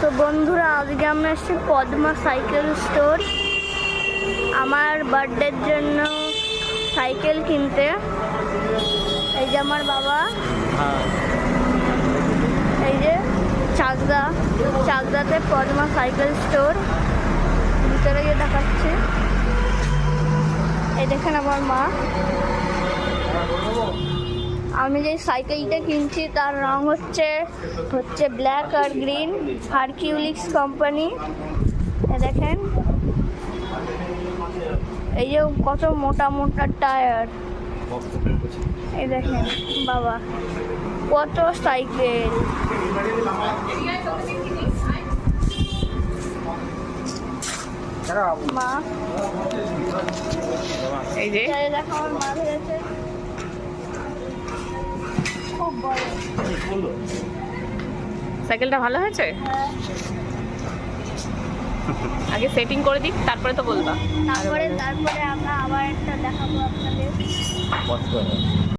তো বন্ধুরা, আজকে আমরা এসেছি পদ্মা সাইকেল স্টোর আমার বার্থডের জন্য সাইকেল কিনতে। এই যে আমার বাবা, এই যে চাকদাতে পদ্মা সাইকেল স্টোর, ভিতরে গিয়ে দেখাচ্ছে। এই দেখেন আমার মা। আমি যে সাইকেলটা কিনছি তার রং হচ্ছে ব্ল্যাক আর গ্রিন, হারকিউলিক্স কোম্পানি। দেখেন এই যে কত মোটা মোটা টায়ার। এই দেখেন বাবা, কত সাইকেল। মা এই যে দেখো আমার মা ভেবেছে খুব বড় সাইকেলটা ভালো হয়েছে। হ্যাঁ, আগে সেটিং করে দিক, তারপরে তো বলবা। তারপরে আমরা আবার একটা দেখাবো আপনাদের।